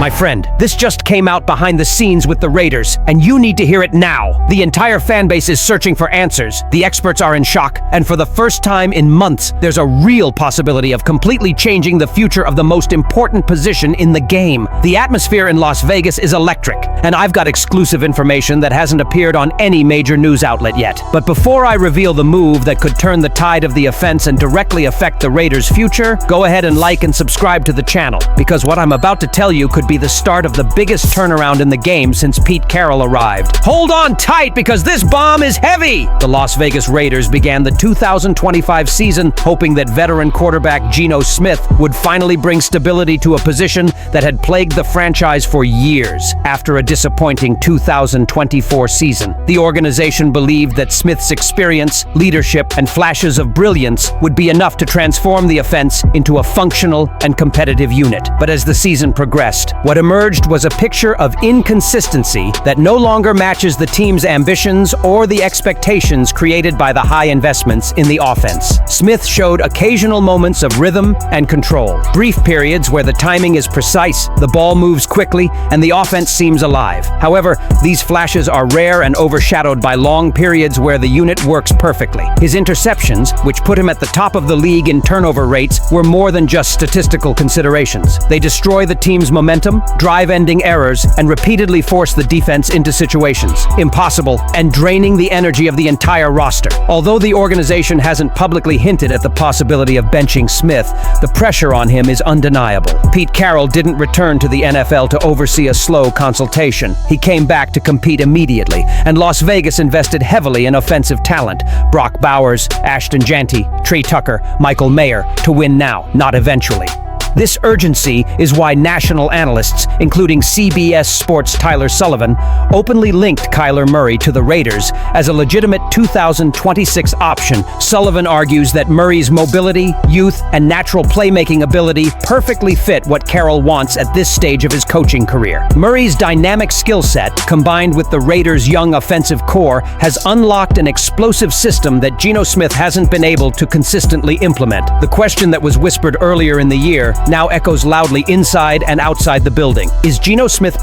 My friend, this just came out behind the scenes with the Raiders, and you need to hear it now. The entire fan base is searching for answers. The experts are in shock, and for the first time in months, there's a real possibility of completely changing the future of the most important position in the game. The atmosphere in Las Vegas is electric, and I've got exclusive information that hasn't appeared on any major news outlet yet. But before I reveal the move that could turn the tide of the offense and directly affect the Raiders' future, go ahead and like and subscribe to the channel, because what I'm about to tell you could be the start of the biggest turnaround in the game since Pete Carroll arrived. Hold on tight, because this bomb is heavy! The Las Vegas Raiders began the 2025 season hoping that veteran quarterback Geno Smith would finally bring stability to a position that had plagued the franchise for years. After a disappointing 2024 season, the organization believed that Smith's experience, leadership, and flashes of brilliance would be enough to transform the offense into a functional and competitive unit. But as the season progressed, what emerged was a picture of inconsistency that no longer matches the team's ambitions or the expectations created by the high investments in the offense. Smith showed occasional moments of rhythm and control, brief periods where the timing is precise, the ball moves quickly, and the offense seems alive. However, these flashes are rare and overshadowed by long periods where the unit works perfectly. His interceptions, which put him at the top of the league in turnover rates, were more than just statistical considerations. They destroy the team's momentum, drive-ending errors, and repeatedly force the defense into situations impossible and draining the energy of the entire roster. Although the organization hasn't publicly hinted at the possibility of benching Smith, the pressure on him is undeniable. Pete Carroll didn't return to the NFL to oversee a slow consultation. He came back to compete immediately, and Las Vegas invested heavily in offensive talent: Brock Bowers, Ashton Jeanty, Trey Tucker, Michael Mayer, to win now, not eventually. This urgency is why national analysts, including CBS Sports' Tyler Sullivan, openly linked Kyler Murray to the Raiders as a legitimate 2026 option. Sullivan argues that Murray's mobility, youth, and natural playmaking ability perfectly fit what Carroll wants at this stage of his coaching career. Murray's dynamic skill set, combined with the Raiders' young offensive core, has unlocked an explosive system that Geno Smith hasn't been able to consistently implement. The question that was whispered earlier in the year now echoes loudly inside and outside the building. Is Geno Smith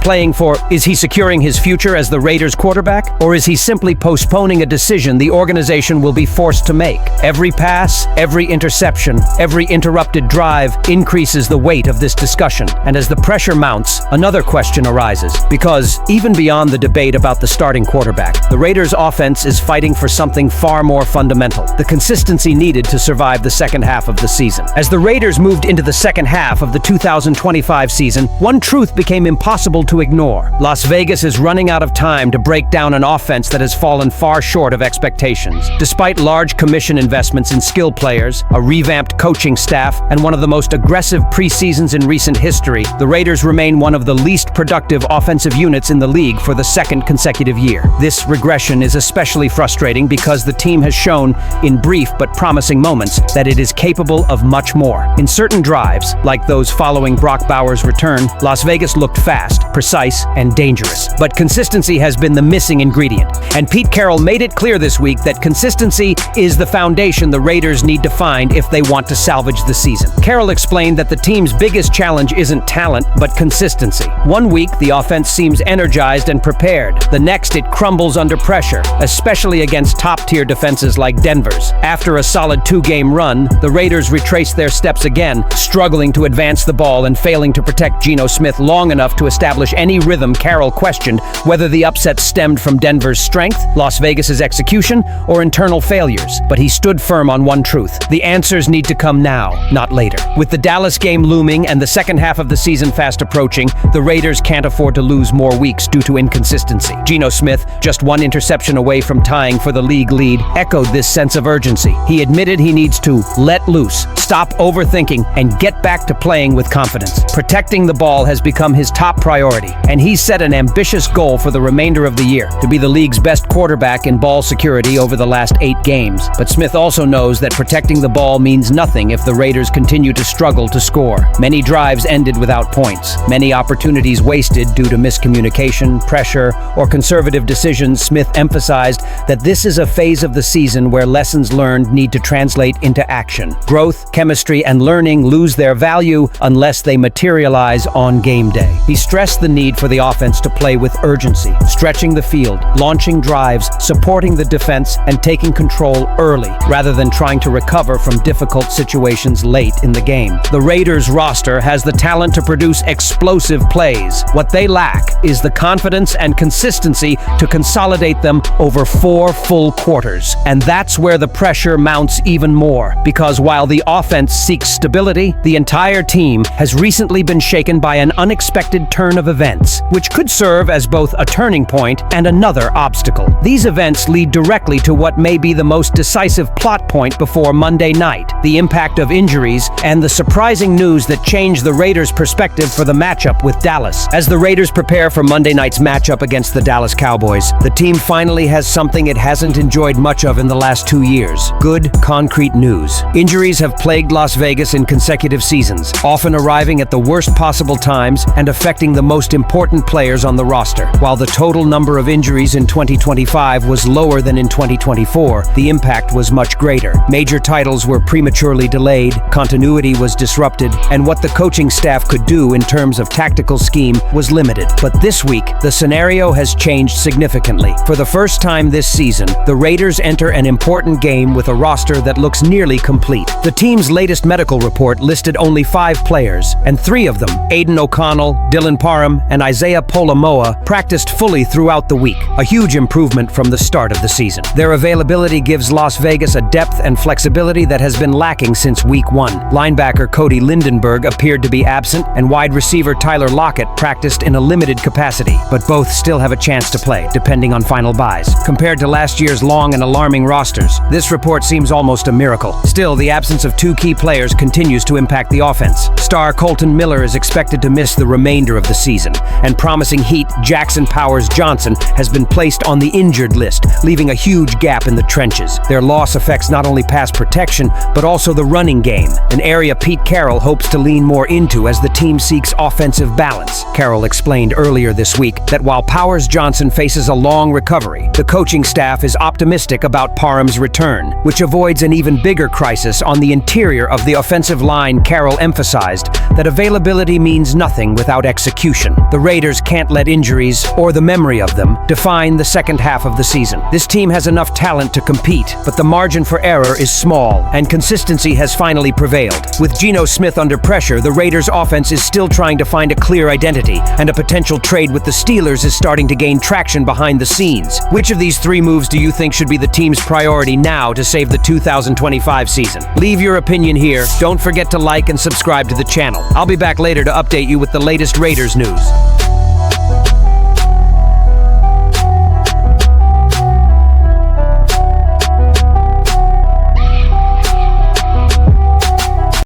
is he securing his future as the Raiders quarterback? Or is he simply postponing a decision the organization will be forced to make? Every pass, every interception, every interrupted drive increases the weight of this discussion. And as the pressure mounts, another question arises. Because even beyond the debate about the starting quarterback, the Raiders' offense is fighting for something far more fundamental: the consistency needed to survive the second half of the season. As the Raiders moved into the second half of the 2025 season, one truth became impossible to ignore. Las Vegas is running out of time to break down an offense that has fallen far short of expectations. Despite large commission investments in skill players, a revamped coaching staff, and one of the most aggressive preseasons in recent history, the Raiders remain one of the least productive offensive units in the league for the second consecutive year. This regression is especially frustrating because the team has shown, in brief but promising moments, that it is capable of much more. In certain drives, like those following Brock Bowers' return, Las Vegas looked fast, precise, and dangerous. But consistency has been the missing ingredient. And Pete Carroll made it clear this week that consistency is the foundation the Raiders need to find if they want to salvage the season. Carroll explained that the team's biggest challenge isn't talent, but consistency. One week, the offense seems energized and prepared. The next, it crumbles under pressure, especially against top-tier defenses like Denver's. After a solid two-game run, the Raiders retraced their steps again, struggling to advance the ball and failing to protect Geno Smith long enough to establish any rhythm. Carroll questioned whether the upset stemmed from Denver's strength, Las Vegas's execution, or internal failures. But he stood firm on one truth: the answers need to come now, not later. With the Dallas game looming and the second half of the season fast approaching, the Raiders can't afford to lose more weeks due to inconsistency. Geno Smith, just one interception away from tying for the league lead, echoed this sense of urgency. He admitted he needs to let loose, stop overthinking, and get back to playing with confidence. Protecting the ball has become his top priority, and he's set an ambitious goal for the remainder of the year: to be the league's best quarterback in ball security over the last 8 games. But Smith also knows that protecting the ball means nothing if the Raiders continue to struggle to score. Many drives ended without points, many opportunities wasted due to miscommunication, pressure, or conservative decisions. Smith emphasized that this is a phase of the season where lessons learned need to translate into action. Growth, chemistry, and learning lose their value value unless they materialize on game day. He stressed the need for the offense to play with urgency, stretching the field, launching drives, supporting the defense, and taking control early, rather than trying to recover from difficult situations late in the game. The Raiders roster has the talent to produce explosive plays. What they lack is the confidence and consistency to consolidate them over 4 full quarters. And that's where the pressure mounts even more, because while the offense seeks stability, the entire team has recently been shaken by an unexpected turn of events, which could serve as both a turning point and another obstacle. These events lead directly to what may be the most decisive plot point before Monday night: the impact of injuries and the surprising news that changed the Raiders' perspective for the matchup with Dallas. As the Raiders prepare for Monday night's matchup against the Dallas Cowboys, the team finally has something it hasn't enjoyed much of in the last 2 years: good, concrete news. Injuries have plagued Las Vegas in consecutive seasons, often arriving at the worst possible times and affecting the most important players on the roster. While the total number of injuries in 2025 was lower than in 2024, the impact was much greater. Major titles were prematurely delayed, continuity was disrupted, and what the coaching staff could do in terms of tactical scheme was limited. But this week, the scenario has changed significantly. For the first time this season, the Raiders enter an important game with a roster that looks nearly complete. The team's latest medical report listed only 5 players, and 3 of them, Aiden O'Connell, Dylan Parham, and Isaiah Polomoa, practiced fully throughout the week, a huge improvement from the start of the season. Their availability gives Las Vegas a depth and flexibility that has been lacking since week 1. Linebacker Cody Lindenberg appeared to be absent, and wide receiver Tyler Lockett practiced in a limited capacity, but both still have a chance to play, depending on final buys. Compared to last year's long and alarming rosters, this report seems almost a miracle. Still, the absence of 2 key players continues to impact the offense. Star Colton Miller is expected to miss the remainder of the season, and promising Heat Jackson Powers Johnson has been placed on the injured list, leaving a huge gap in the trenches. Their loss affects not only pass protection, but also the running game, an area Pete Carroll hopes to lean more into as the team seeks offensive balance. Carroll explained earlier this week that while Powers Johnson faces a long recovery, the coaching staff is optimistic about Parham's return, which avoids an even bigger crisis on the interior of the offensive line. Carroll emphasized that availability means nothing without execution. The Raiders can't let injuries, or the memory of them, define the second half of the season. This team has enough talent to compete, but the margin for error is small, and consistency has finally prevailed. With Geno Smith under pressure, the Raiders' offense is still trying to find a clear identity, and a potential trade with the Steelers is starting to gain traction behind the scenes. Which of these 3 moves do you think should be the team's priority now to save the 2025 season? Leave your opinion here. Don't forget to like and subscribe to the channel. I'll be back later to update you with the latest Raiders news.